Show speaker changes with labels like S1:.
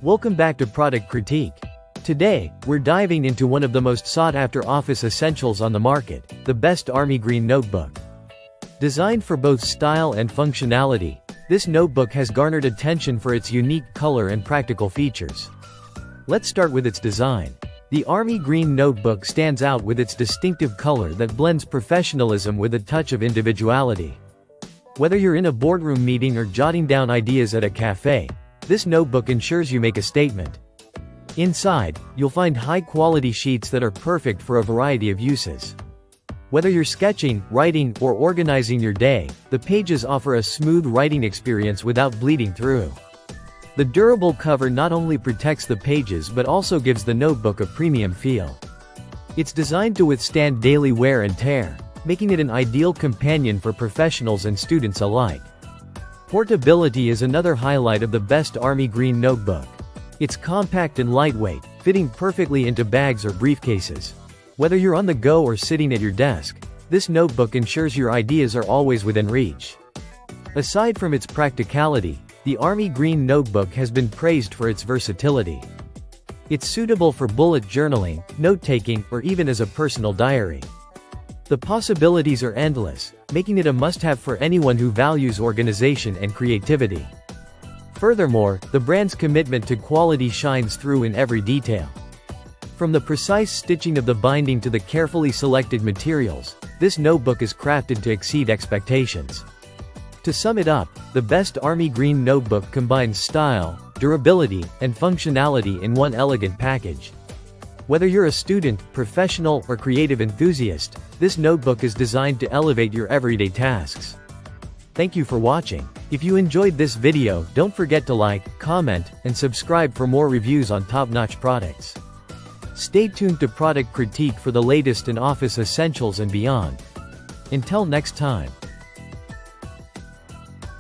S1: Welcome back to Product Critique. Today, we're diving into one of the most sought-after office essentials on the market, the best Army Green notebook. Designed for both style and functionality, this notebook has garnered attention for its unique color and practical features. Let's start with its design. The Army Green notebook stands out with its distinctive color that blends professionalism with a touch of individuality. Whether you're in a boardroom meeting or jotting down ideas at a cafe, this notebook ensures you make a statement. Inside, you'll find high-quality sheets that are perfect for a variety of uses. Whether you're sketching, writing, or organizing your day, the pages offer a smooth writing experience without bleeding through. The durable cover not only protects the pages but also gives the notebook a premium feel. It's designed to withstand daily wear and tear, making it an ideal companion for professionals and students alike. Portability is another highlight of the best Army Green notebook. It's compact and lightweight, fitting perfectly into bags or briefcases. Whether you're on the go or sitting at your desk, this notebook ensures your ideas are always within reach. Aside from its practicality, the Army Green notebook has been praised for its versatility. It's suitable for bullet journaling, note-taking, or even as a personal diary. The possibilities are endless, making it a must-have for anyone who values organization and creativity. Furthermore, the brand's commitment to quality shines through in every detail. From the precise stitching of the binding to the carefully selected materials, this notebook is crafted to exceed expectations. To sum it up, the best Army Green notebook combines style, durability, and functionality in one elegant package. Whether you're a student, professional, or creative enthusiast, this notebook is designed to elevate your everyday tasks. Thank you for watching. If you enjoyed this video, don't forget to like, comment, and subscribe for more reviews on top-notch products. Stay tuned to Product Critique for the latest in office essentials and beyond. Until next time.